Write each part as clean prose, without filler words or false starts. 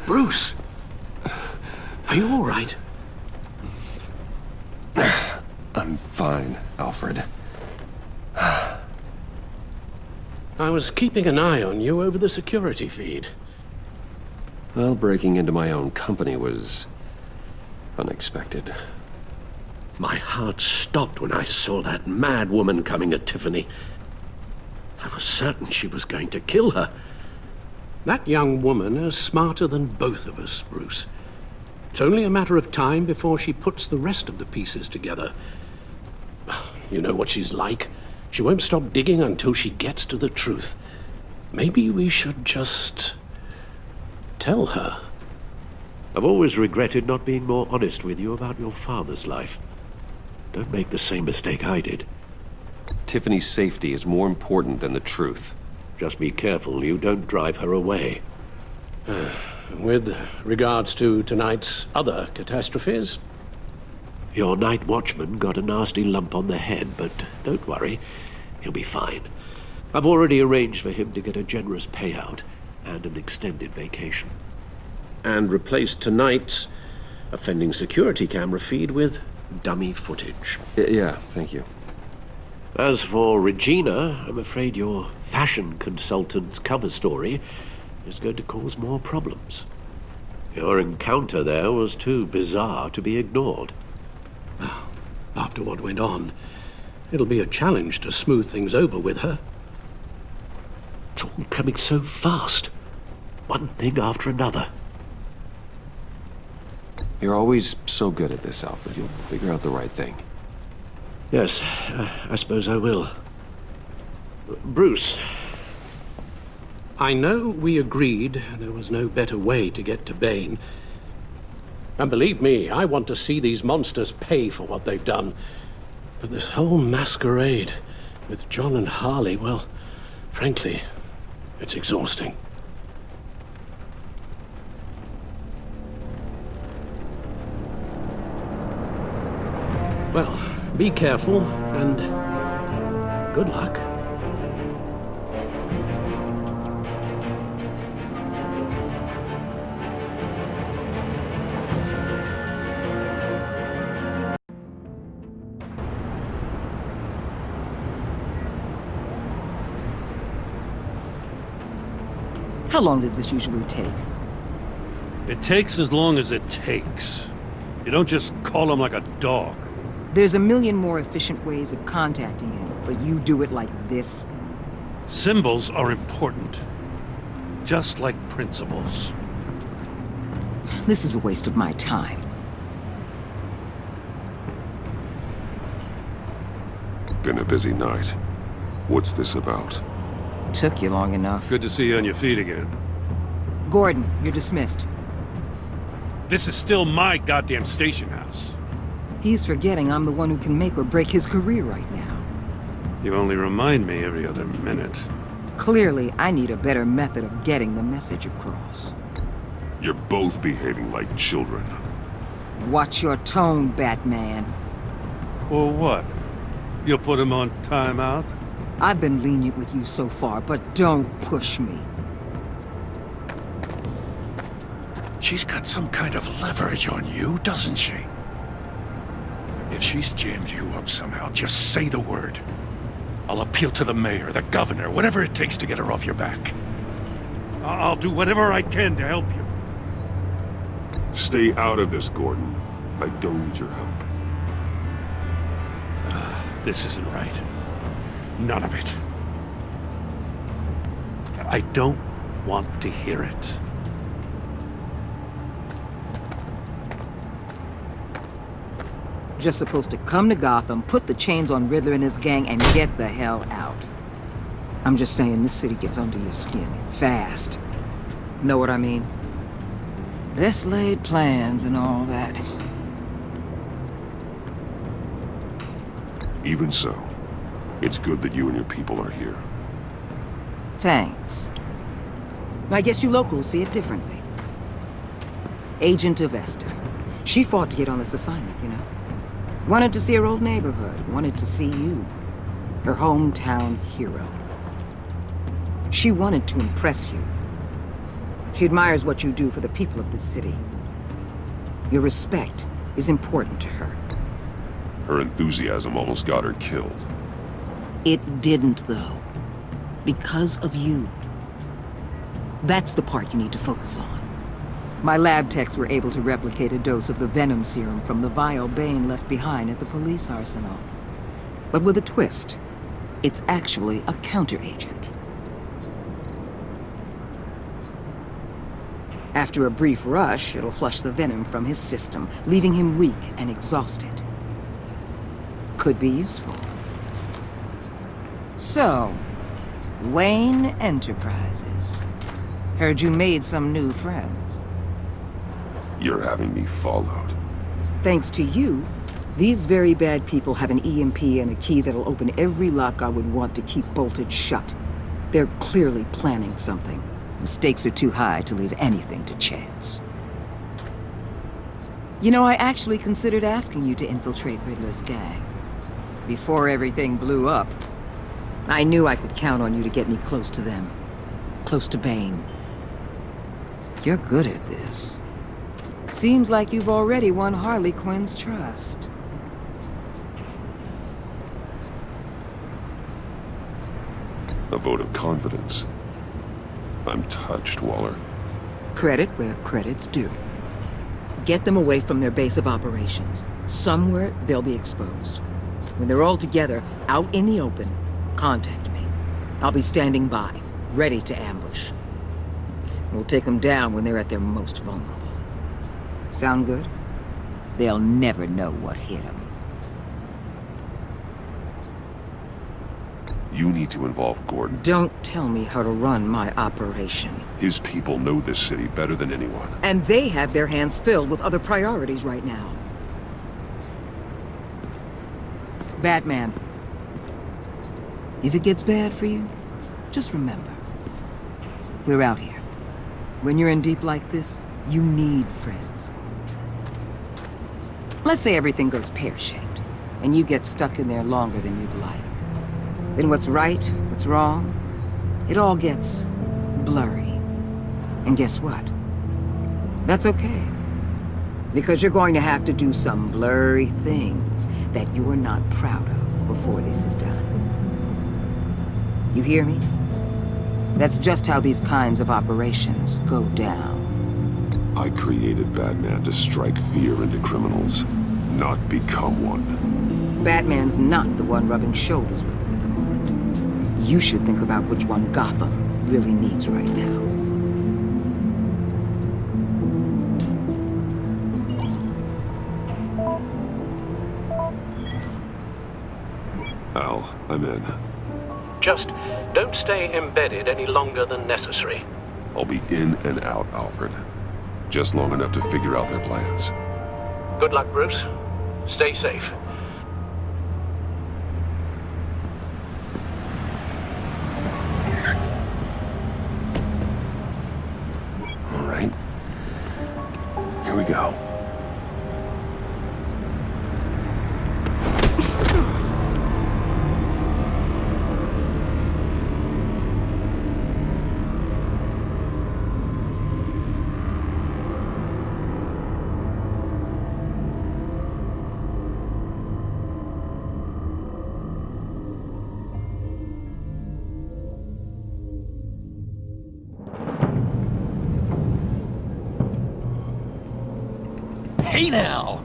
Bruce! Are you all right? I'm fine, Alfred. I was keeping an eye on you over the security feed. Well, breaking into my own company was unexpected. My heart stopped when I saw that mad woman coming at Tiffany. I was certain she was going to kill her. That young woman is smarter than both of us, Bruce. It's only a matter of time before she puts the rest of the pieces together. You know what she's like. She won't stop digging until she gets to the truth. Maybe we should just tell her. I've always regretted not being more honest with you about your father's life. Don't make the same mistake I did. Tiffany's safety is more important than the truth. Just be careful you don't drive her away. With regards to tonight's other catastrophes? Your night watchman got a nasty lump on the head, but don't worry, he'll be fine. I've already arranged for him to get a generous payout and an extended vacation. And replaced tonight's offending security camera feed with dummy footage. Yeah, thank you. As for Regina, I'm afraid your fashion consultant's cover story is going to cause more problems. Your encounter there was too bizarre to be ignored. Well, after what went on, it'll be a challenge to smooth things over with her. It's all coming so fast. One thing after another. You're always so good at this, Alfred. You'll figure out the right thing. Yes, I suppose I will. Bruce, I know we agreed there was no better way to get to Bane. And believe me, I want to see these monsters pay for what they've done. But this whole masquerade with John and Harley, well, frankly, it's exhausting. Well, be careful, and good luck. How long does this usually take? It takes as long as it takes. You don't just call him like a dog. There's a million more efficient ways of contacting him, but you do it like this? Symbols are important. Just like principles. This is a waste of my time. Been a busy night. What's this about? Took you long enough. Good to see you on your feet again. Gordon, you're dismissed. This is still my goddamn station house. He's forgetting I'm the one who can make or break his career right now. You only remind me every other minute. Clearly, I need a better method of getting the message across. You're both behaving like children. Watch your tone, Batman. Or what? You'll put him on timeout? I've been lenient with you so far, but don't push me. She's got some kind of leverage on you, doesn't she? If she's jammed you up somehow, just say the word. I'll appeal to the mayor, the governor, whatever it takes to get her off your back. I'll do whatever I can to help you. Stay out of this, Gordon. I don't need your help. This isn't right. None of it. I don't want to hear it. Just supposed to come to Gotham, put the chains on Riddler and his gang, and get the hell out. I'm just saying, this city gets under your skin fast. Know what I mean? Best laid plans and all that. Even so, it's good that you and your people are here. Thanks. I guess you locals see it differently. Agent of Esther. She fought to get on this assignment, you know? Wanted to see her old neighborhood, wanted to see you. Her hometown hero. She wanted to impress you. She admires what you do for the people of this city. Your respect is important to her. Her enthusiasm almost got her killed. It didn't, though. Because of you. That's the part you need to focus on. My lab techs were able to replicate a dose of the venom serum from the vial Bane left behind at the police arsenal. But with a twist. It's actually a counteragent. After a brief rush, it'll flush the venom from his system, leaving him weak and exhausted. Could be useful. So, Wayne Enterprises. Heard you made some new friends. You're having me followed. Thanks to you, these very bad people have an EMP and a key that'll open every lock I would want to keep bolted shut. They're clearly planning something. The stakes are too high to leave anything to chance. You know, I actually considered asking you to infiltrate Riddler's gang. Before everything blew up, I knew I could count on you to get me close to them. Close to Bane. You're good at this. Seems like you've already won Harley Quinn's trust. A vote of confidence. I'm touched, Waller. Credit where credit's due. Get them away from their base of operations. Somewhere they'll be exposed. When they're all together, out in the open, contact me. I'll be standing by, ready to ambush. We'll take them down when they're at their most vulnerable. Sound good? They'll never know what hit them. You need to involve Gordon. Don't tell me how to run my operation. His people know this city better than anyone. And they have their hands filled with other priorities right now. Batman. If it gets bad for you, just remember. We're out here. When you're in deep like this, you need friends. Let's say everything goes pear-shaped, and you get stuck in there longer than you'd like. Then what's right, what's wrong, it all gets blurry. And guess what? That's okay. Because you're going to have to do some blurry things that you're not proud of before this is done. You hear me? That's just how these kinds of operations go down. I created Batman to strike fear into criminals, not become one. Batman's not the one rubbing shoulders with them at the moment. You should think about which one Gotham really needs right now. Al, I'm in. Just don't stay embedded any longer than necessary. I'll be in and out, Alfred. Just long enough to figure out their plans. Good luck, Bruce. Stay safe. All right. Here we go. Hey now!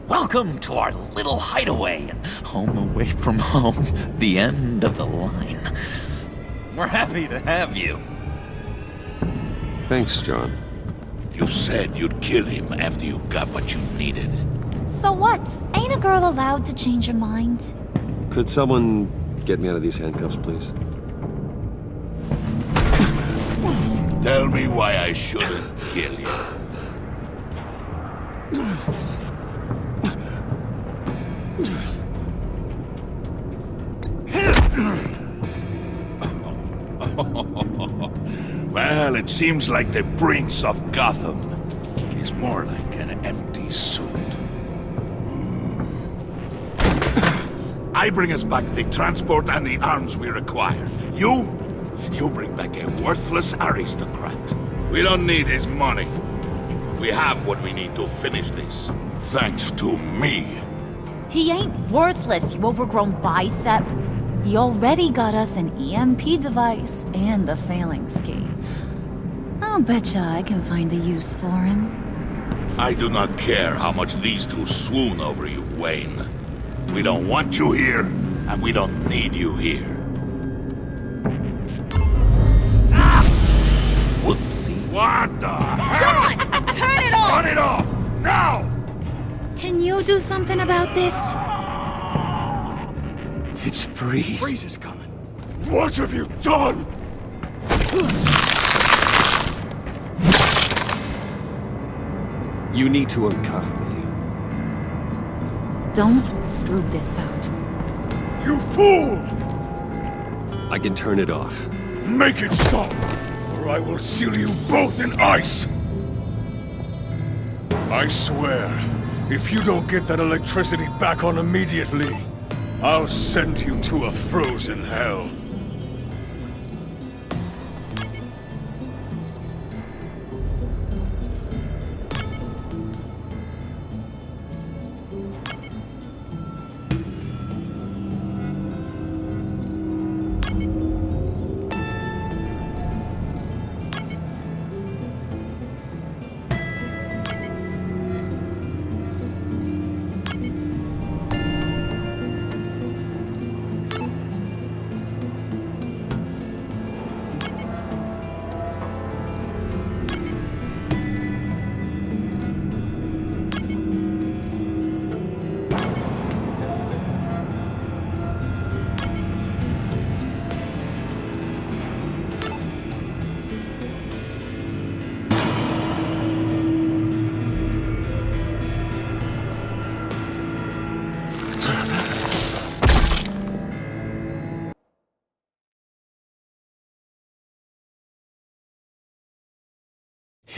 Welcome to our little hideaway and home away from home, the end of the line. We're happy to have you. Thanks, John. You said you'd kill him after you got what you needed. So what? Ain't a girl allowed to change her mind? Could someone get me out of these handcuffs, please? Tell me why I shouldn't kill you. Well, it seems like the Prince of Gotham is more like an empty suit. I bring us back the transport and the arms we require. You bring back a worthless aristocrat. We don't need his money. We have what we need to finish this. Thanks to me. He ain't worthless, you overgrown bicep. He already got us an EMP device and the failing ski. I'll betcha I can find a use for him. I do not care how much these two swoon over you, Wayne. We don't want you here, and we don't need you here. Whoopsie. What the hell? John! Turn it off! Turn it off! Now! Can you do something about this? It's Freeze. Freeze is coming. What have you done? You need to uncuff me. Don't screw this up. You fool! I can turn it off. Make it stop, or I will seal you both in ice! I swear, if you don't get that electricity back on immediately, I'll send you to a frozen hell.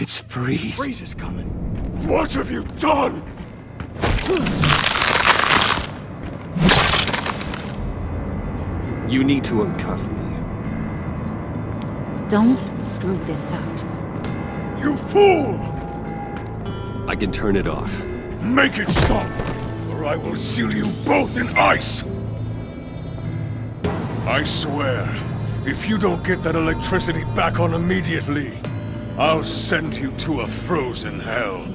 It's Freeze. Freeze is coming. What have you done? You need to uncuff me. Don't screw this up. You fool! I can turn it off. Make it stop, or I will seal you both in ice! I swear, if you don't get that electricity back on immediately, I'll send you to a frozen hell.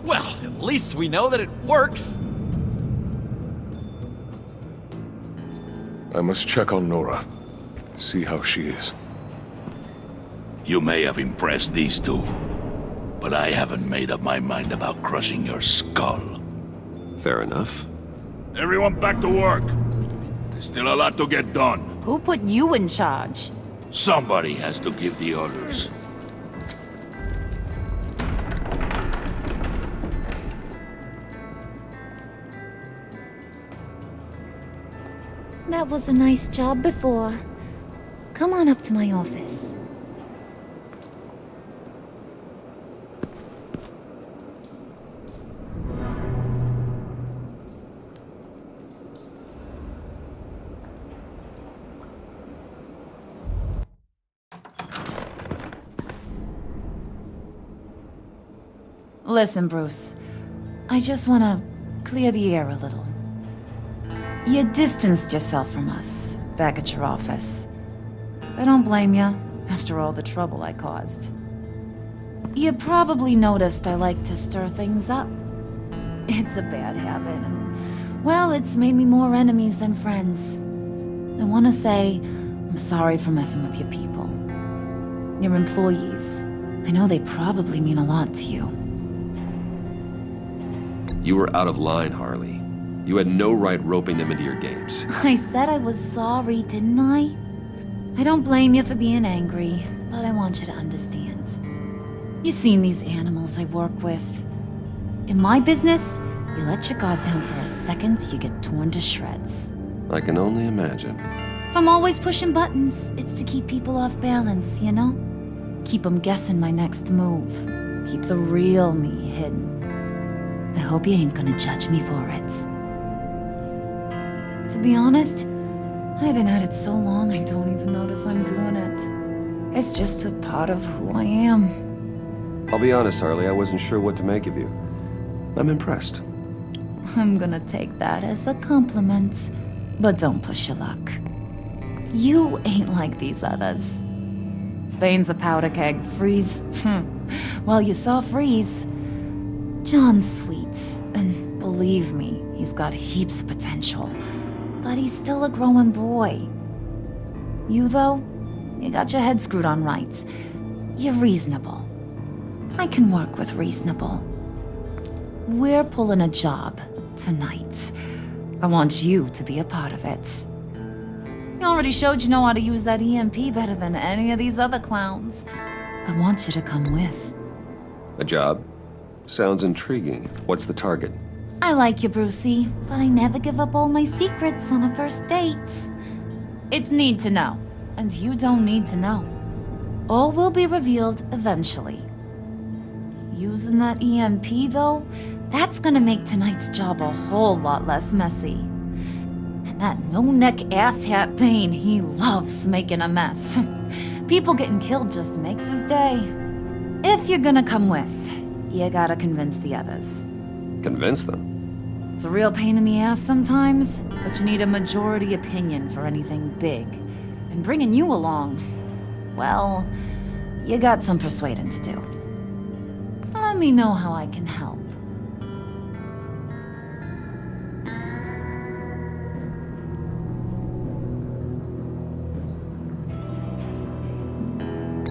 Well, at least we know that it works. I must check on Nora. See how she is. You may have impressed these two, but I haven't made up my mind about crushing your skull. Fair enough. Everyone back to work. There's still a lot to get done. Who put you in charge? Somebody has to give the orders. That was a nice job before. Come on up to my office. Listen, Bruce. I just want to clear the air a little. You distanced yourself from us, back at your office. I don't blame you, after all the trouble I caused. You probably noticed I like to stir things up. It's a bad habit, and, well, it's made me more enemies than friends. I want to say, I'm sorry for messing with your people. Your employees. I know they probably mean a lot to you. You were out of line, Harley. You had no right roping them into your games. I said I was sorry, didn't I? I don't blame you for being angry, but I want you to understand. You've seen these animals I work with. In my business, you let your guard down for a second, you get torn to shreds. I can only imagine. If I'm always pushing buttons, it's to keep people off balance, you know? Keep them guessing my next move. Keep the real me hidden. I hope you ain't gonna judge me for it. To be honest, I've been at it so long I don't even notice I'm doing it. It's just a part of who I am. I'll be honest, Harley, I wasn't sure what to make of you. I'm impressed. I'm gonna take that as a compliment. But don't push your luck. You ain't like these others. Bane's a powder keg. Freeze. Well, you saw Freeze. John's sweet. And believe me, he's got heaps of potential. But he's still a growing boy. You, though, you got your head screwed on right. You're reasonable. I can work with reasonable. We're pulling a job tonight. I want you to be a part of it. You already showed you know how to use that EMP better than any of these other clowns. I want you to come with. A job? Sounds intriguing. What's the target? I like you, Brucey, but I never give up all my secrets on a first date. It's need to know, and you don't need to know. All will be revealed eventually. Using that EMP, though, that's gonna make tonight's job a whole lot less messy. And that no-neck asshat Bane, he loves making a mess. People getting killed just makes his day. If you're gonna come with, you gotta convince the others. Convince them? It's a real pain in the ass sometimes, but you need a majority opinion for anything big. And bringing you along, well, you got some persuading to do. Let me know how I can help.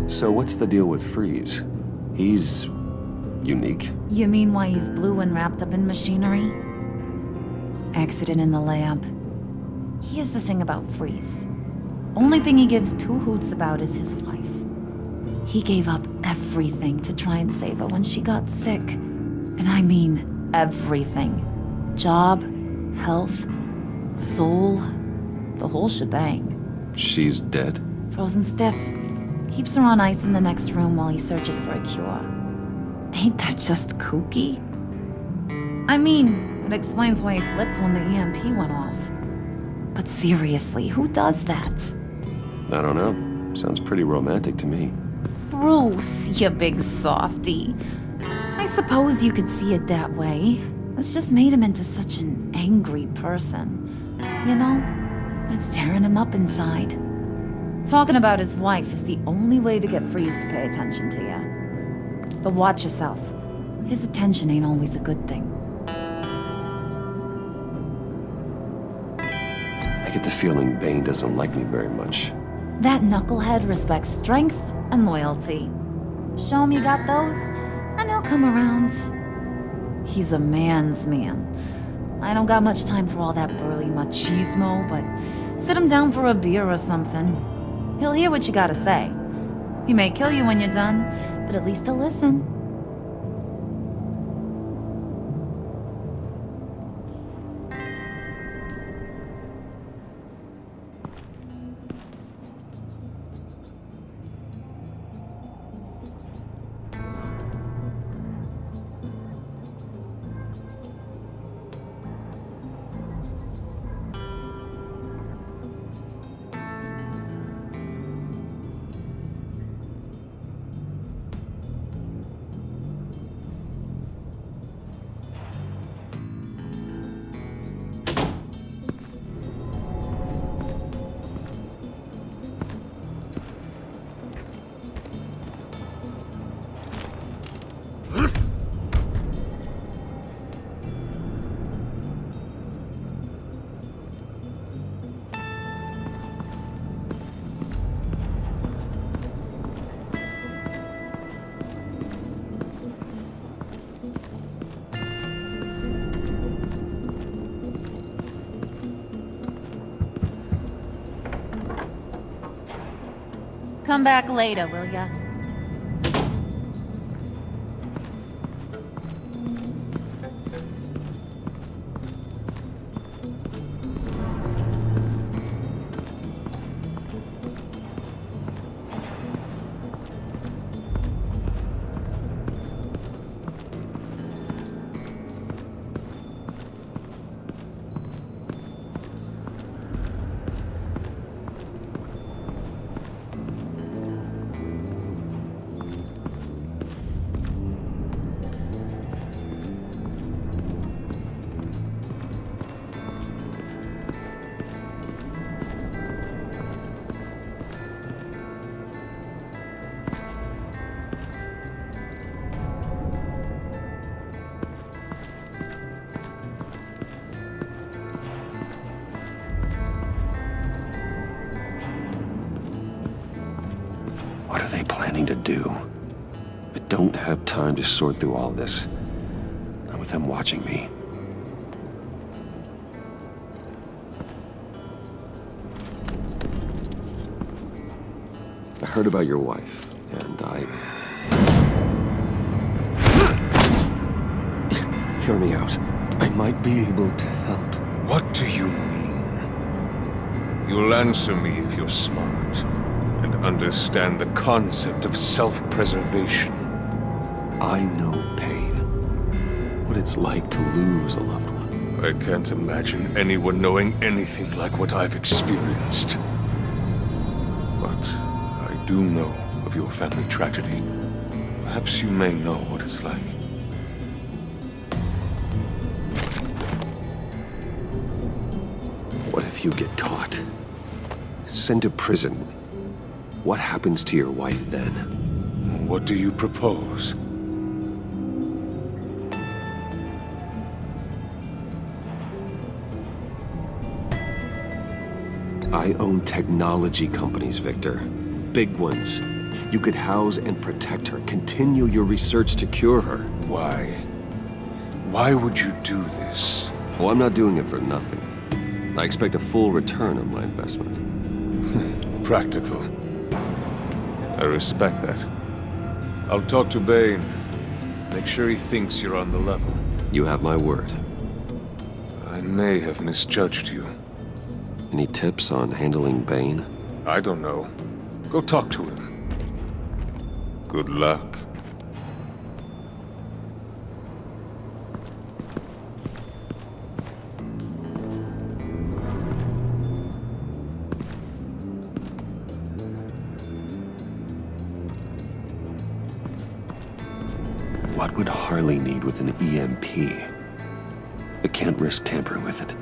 So what's the deal with Freeze? He's unique. You mean why he's blue and wrapped up in machinery? Accident in the lab. Here's the thing about Freeze. Only thing he gives two hoots about is his wife. He gave up everything to try and save her when she got sick. And I mean everything. Job, health, soul, the whole shebang. She's dead? Frozen stiff. Keeps her on ice in the next room while he searches for a cure. Ain't that just kooky? I mean, it explains why he flipped when the EMP went off. But seriously, who does that? I don't know. Sounds pretty romantic to me. Bruce, you big softy. I suppose you could see it that way. It's just made him into such an angry person. You know, it's tearing him up inside. Talking about his wife is the only way to get Freeze to pay attention to you. But watch yourself. His attention ain't always a good thing. I get the feeling Bane doesn't like me very much. That knucklehead respects strength and loyalty. Show him you got those, and he'll come around. He's a man's man. I don't got much time for all that burly machismo, but sit him down for a beer or something. He'll hear what you gotta say. He may kill you when you're done, but at least he'll listen. Come back later, will ya? What are they planning to do? I don't have time to sort through all this. Not with them watching me. I heard about your wife, and Hear me out. I might be able to help. What do you mean? You'll answer me if you're smart and understand the concept of self-preservation. I know pain. What it's like to lose a loved one. I can't imagine anyone knowing anything like what I've experienced. But I do know of your family tragedy. Perhaps you may know what it's like. What if you get caught? Sent to prison? What happens to your wife then? What do you propose? I own technology companies, Victor. Big ones. You could house and protect her, continue your research to cure her. Why? Why would you do this? Oh, I'm not doing it for nothing. I expect a full return on my investment. Practical. I respect that. I'll talk to Bane. Make sure he thinks you're on the level. You have my word. I may have misjudged you. Any tips on handling Bane? I don't know. Go talk to him. Good luck. What would Harley need with an EMP? I can't risk tampering with it.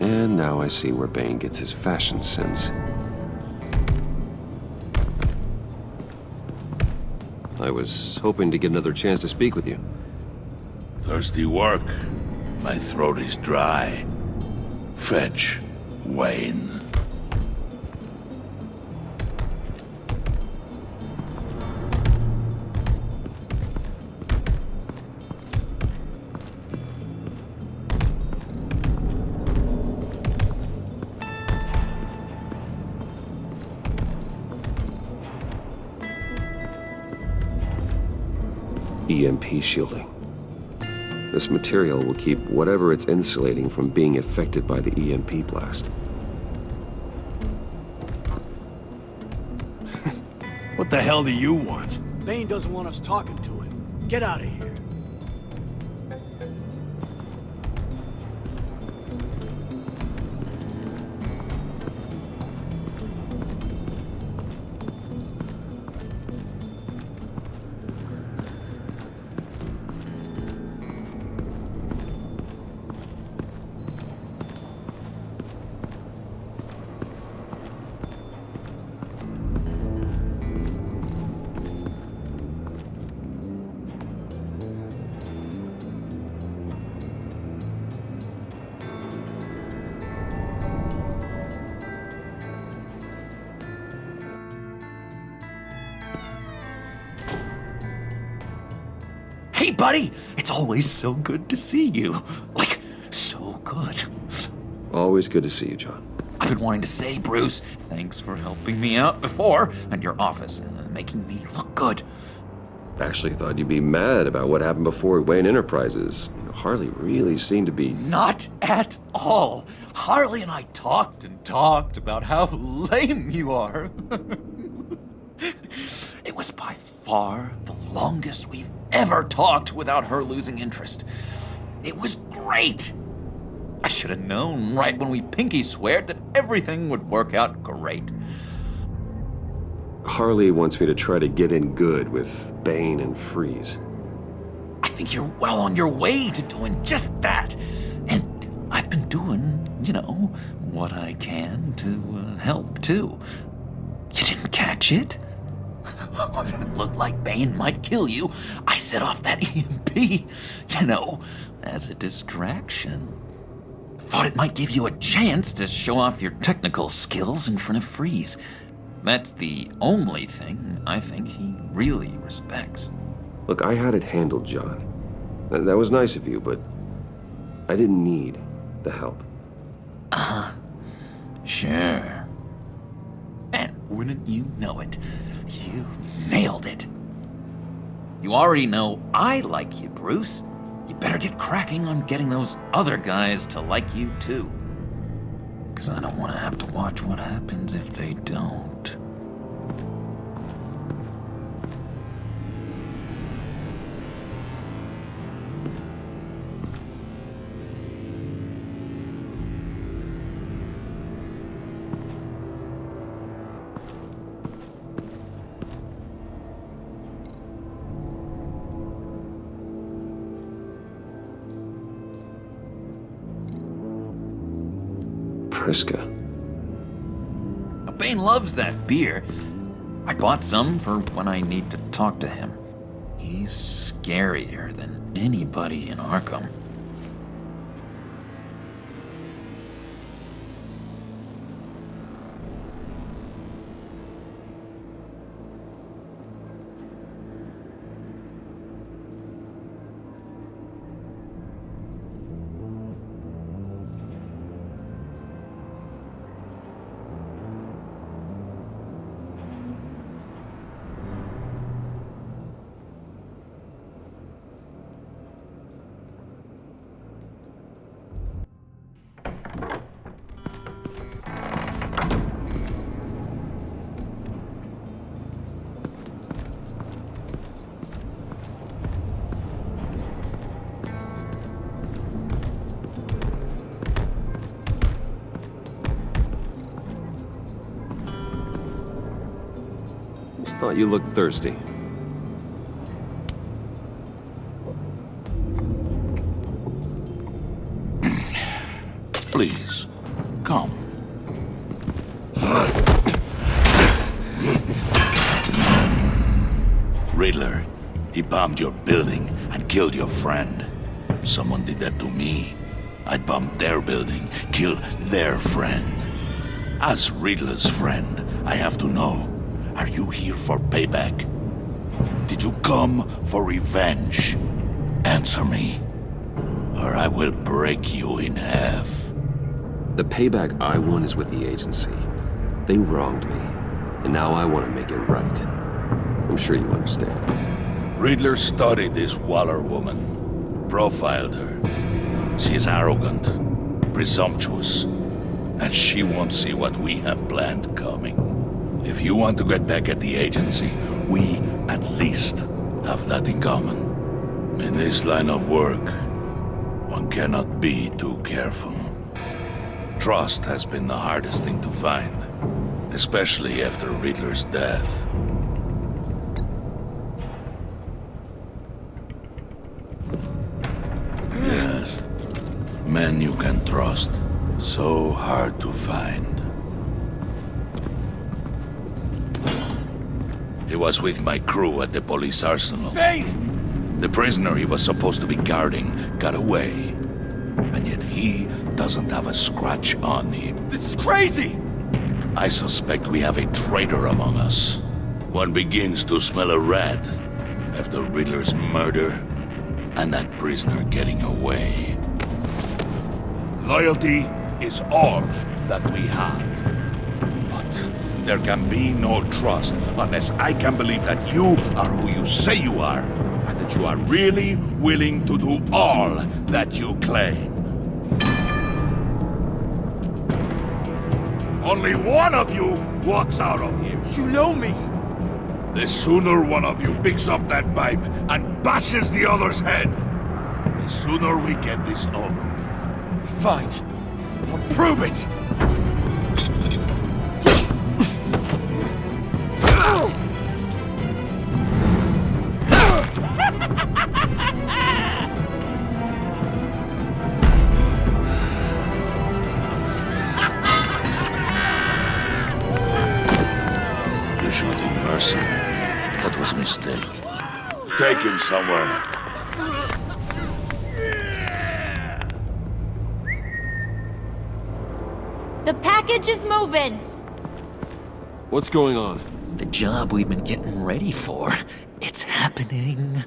And now I see where Bane gets his fashion sense. I was hoping to get another chance to speak with you. Thirsty work? My throat is dry. Fetch Wayne. EMP shielding. This material will keep whatever it's insulating from being affected by the EMP blast. What the hell do you want? Bane doesn't want us talking to him. Get out of here. buddy. It's always so good to see you. Like, so good. Always good to see you, John. I've been wanting to say, Bruce, thanks for helping me out before at your office and making me look good. Actually thought you'd be mad about what happened before Wayne Enterprises. Harley really seemed to be... Not at all. Harley and I talked and talked about how lame you are. It was by far the longest we've ever talked without her losing interest. It was great. I should have known right when we pinky sweared that everything would work out great. Harley wants me to try to get in good with Bane and Freeze. I think you're well on your way to doing just that. And I've been doing, what I can to help, too. You didn't catch it? When it looked like Bane might kill you, I set off that EMP, as a distraction. Thought it might give you a chance to show off your technical skills in front of Freeze. That's the only thing I think he really respects. Look, I had it handled, John. That was nice of you, but I didn't need the help. Sure. And wouldn't you know it, you nailed it. You already know I like you, Bruce. You better get cracking on getting those other guys to like you, too. Because I don't want to have to watch what happens if they don't. Priska. Bane loves that beer. I bought some for when I need to talk to him. He's scarier than anybody in Arkham. Thought you looked thirsty. Please, come. Riddler, he bombed your building and killed your friend. Someone did that to me. I'd bomb their building, kill their friend. As Riddler's friend, I have to know. Are you here for payback? Did you come for revenge? Answer me, or I will break you in half. The payback I want is with the agency. They wronged me, and now I want to make it right. I'm sure you understand. Riddler studied this Waller woman, profiled her. She is arrogant, presumptuous, and she won't see what we have planned coming. If you want to get back at the agency, we at least have that in common. In this line of work, one cannot be too careful. Trust has been the hardest thing to find, especially after Riddler's death. Yes, men you can trust, so hard to find. He was with my crew at the police arsenal. Bane! The prisoner he was supposed to be guarding got away. And yet he doesn't have a scratch on him. This is crazy! I suspect we have a traitor among us. One begins to smell a rat after Riddler's murder. and that prisoner getting away. Loyalty is all that we have. But there can be no trust unless I can believe that you are who you say you are, and that you are really willing to do all that you claim. Only one of you walks out of here. You know me. The sooner one of you picks up that pipe and bashes the other's head, the sooner we get this over with. Fine. I'll prove it. You showed him mercy. That was a mistake. Take him somewhere. The package is moving. What's going on? The job we've been getting ready for. It's happening.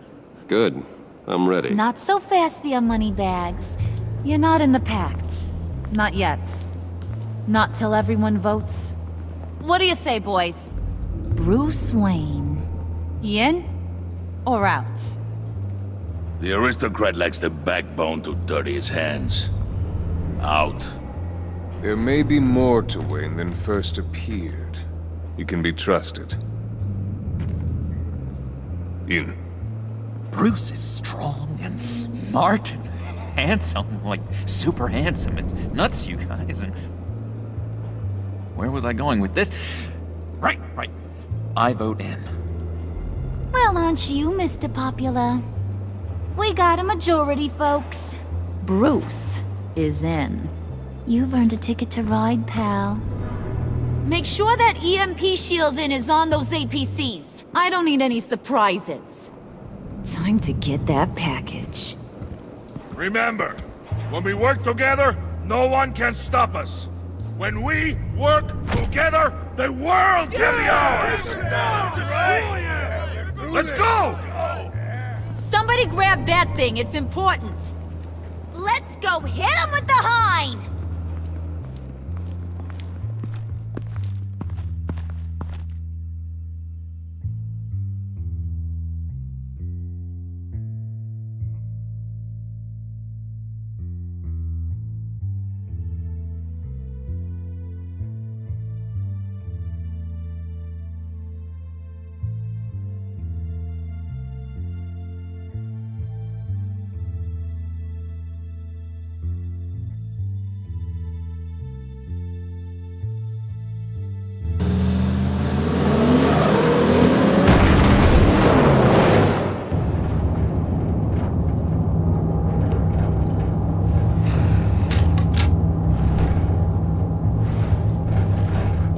Good. I'm ready. Not so fast there, Moneybags. You're not in the pact. Not yet. Not till everyone votes. What do you say, boys? Bruce Wayne. In or out? The aristocrat lacks the backbone to dirty his hands. Out. There may be more to Wayne than first appeared. You can be trusted. In. Bruce is strong and smart and handsome, like super handsome. It's nuts, you guys. And where was I going with this? Right. I vote in. Well, aren't you, Mr. Popular? We got a majority, folks. Bruce is in. You've earned a ticket to ride, pal. Make sure that EMP shielding is on those APCs. I don't need any surprises. Time to get that package. Remember, when we work together, no one can stop us. When we work together, the world can be ours! Let's go! Somebody grab that thing, it's important. Let's go hit him with the hind!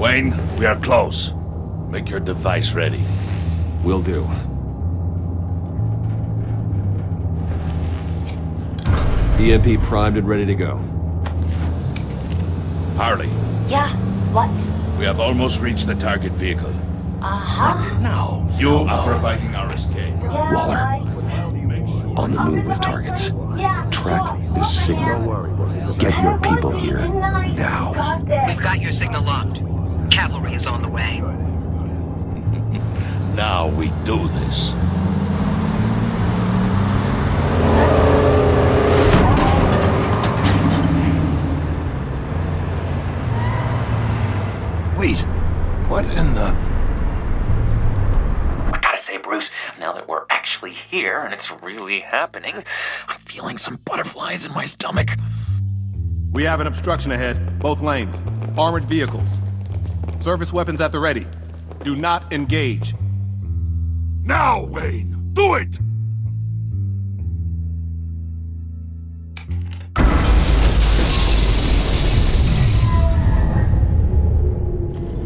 Wayne, we are close. Make your device ready. Will do. EMP primed and ready to go. Harley, Yeah, what? we have almost reached the target vehicle. Uh-huh. No. You are providing our escape. Waller, on the move with targets. Track this signal. Get your people here, now. We've got your signal locked. Cavalry is on the way. Now we do this. Wait, what in the... I gotta say, Bruce, now that we're actually here and it's really happening, I'm feeling some butterflies in my stomach. We have an obstruction ahead, both lanes. Armored vehicles. Service weapons at the ready. Do not engage. Now, Wayne! Do it!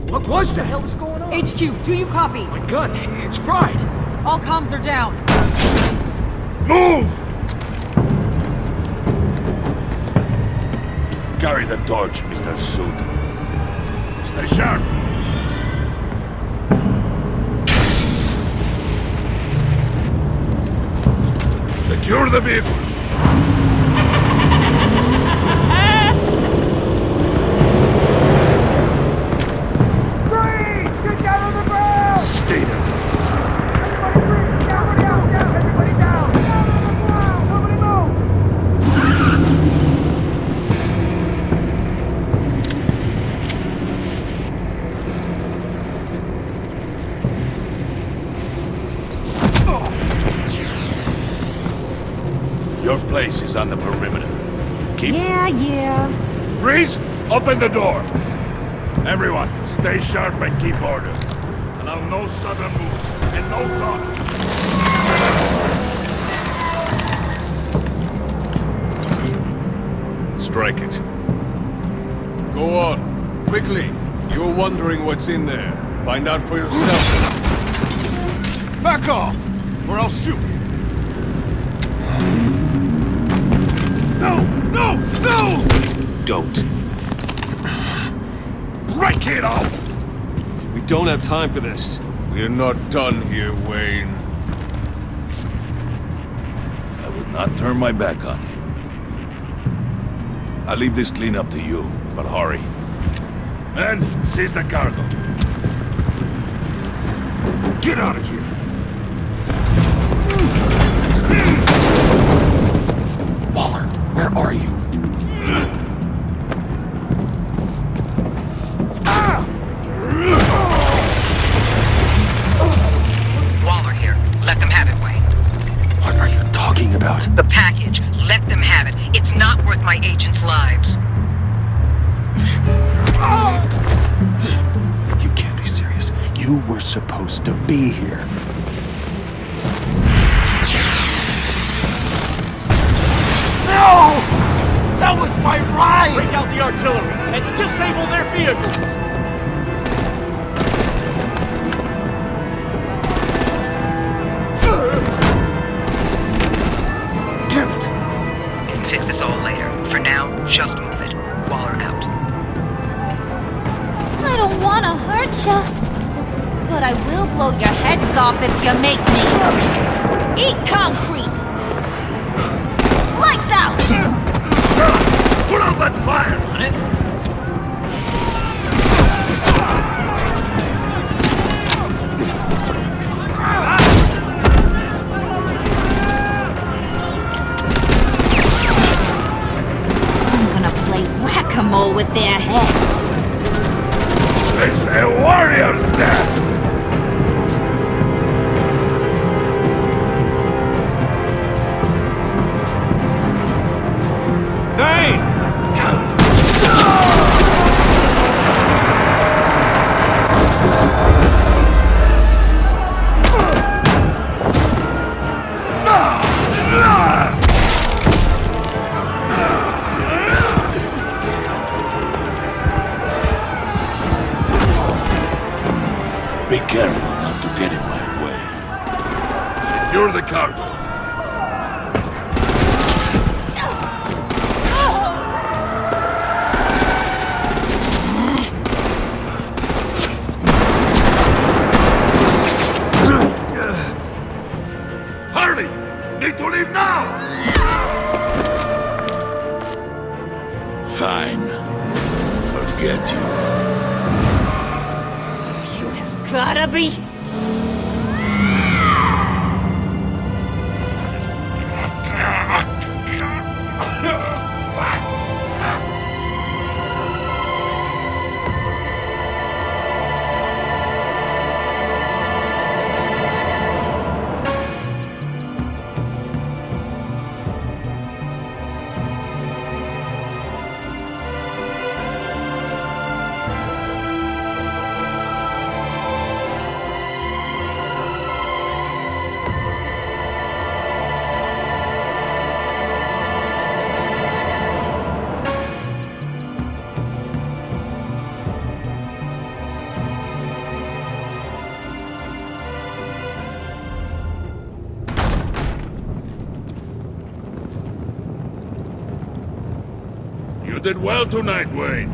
What was that? What the hell is going on? HQ, do you copy? My gun, it's fried. All comms are down. Move! Carry the torch, Mr. Suit. Stay sharp. Secure the vehicle. Stay down. Your place is on the perimeter. Keep... Yeah. Freeze! Open the door! Everyone, stay sharp and keep order. Allow no sudden moves and no talk. Strike it. Go on. Quickly. You're wondering what's in there. Find out for yourself. Back off, or I'll shoot. No! Don't. Break it off! We don't have time for this. We're not done here, Wayne. I would not turn my back on you. I'll leave this clean up to you, but hurry. Men, seize the cargo. Get out of here! Waller, where are you? Waller here. Let them have it, Wayne. What are you talking about? The package. Let them have it. It's not worth my agents' lives. You can't be serious. You were supposed to be here. No! That was my ride! Break out the artillery and disable their vehicles! Damn it! We can fix this all later. For now, just move it. Waller out. I don't want to hurt ya, but I will blow your heads off if you make me. Eat concrete! Lights out! Put out that fire! On it? I'm gonna play whack-a-mole with their heads. It's a warrior's death! Be careful not to get in my way. Secure the cargo. Hurry! Need to leave now! Fine. Forget you. Gotta be... You did well tonight, Wayne.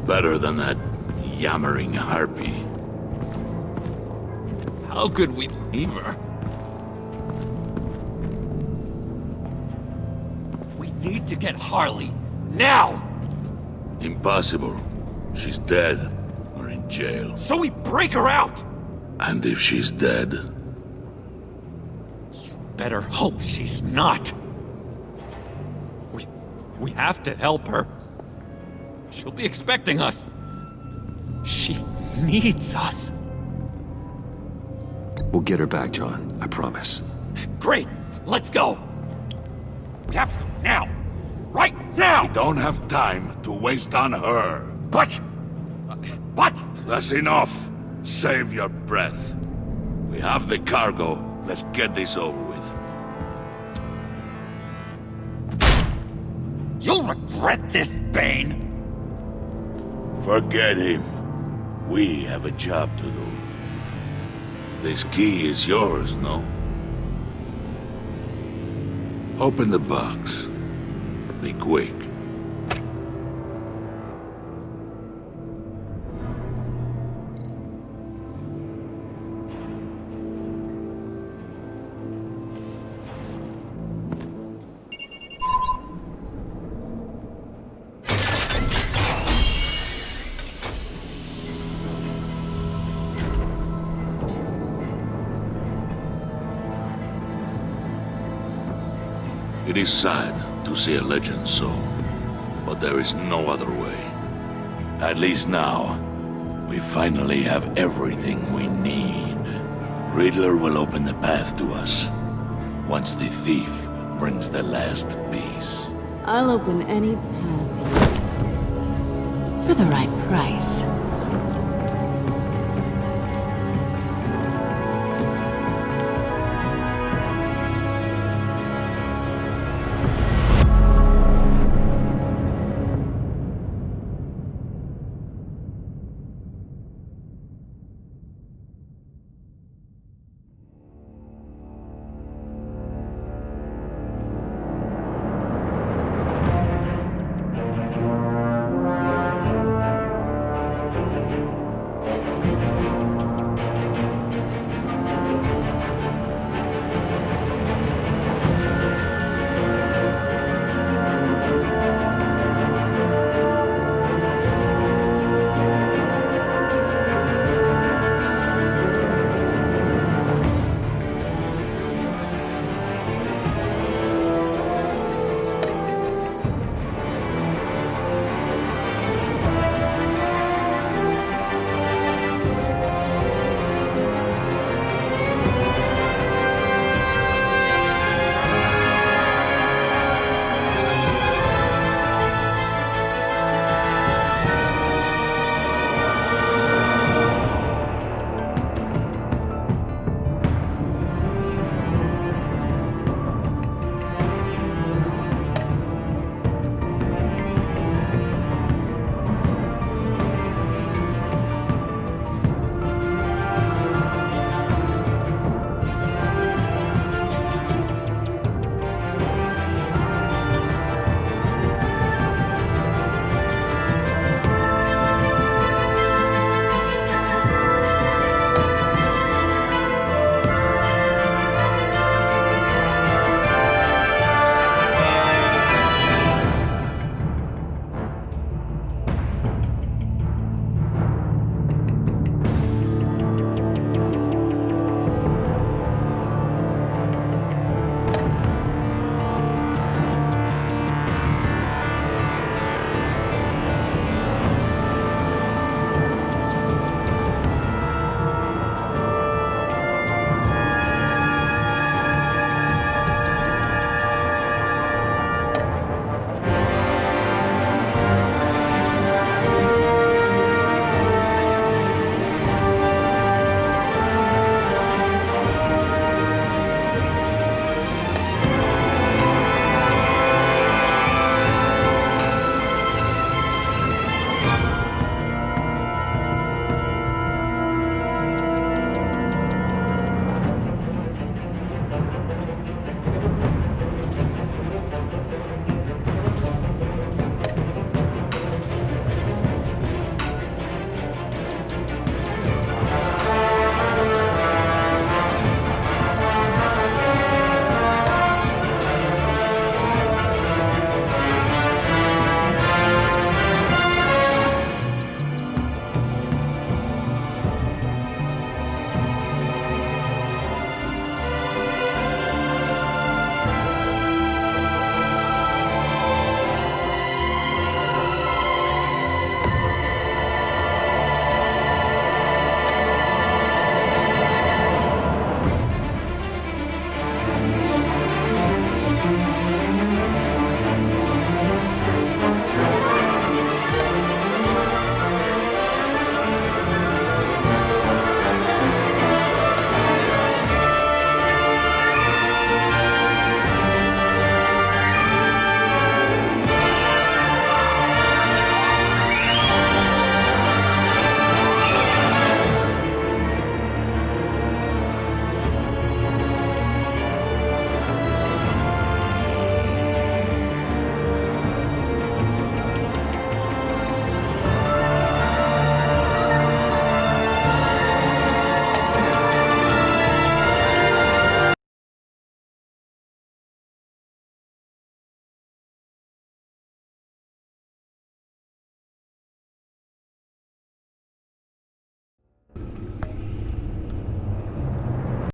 Better than that yammering harpy. How could we leave her? need to get Harley. Now! Impossible. She's dead or in jail. So we break her out! And if she's dead, Better hope she's not. We have to help her. She'll be expecting us. She needs us. We'll get her back, John. I promise. Great! Let's go! We have to go now! Right now! we don't have time to waste on her. But... That's enough. Save your breath. We have the cargo. Let's get this over with. You'll regret this, Bane! Forget him. We have a job to do. This key is yours, no? Open the box. Be quick. It is sad to see a legend so, but there is no other way. At least now, we finally have everything we need. Riddler will open the path to us, once the thief brings the last piece. I'll open any path for the right price.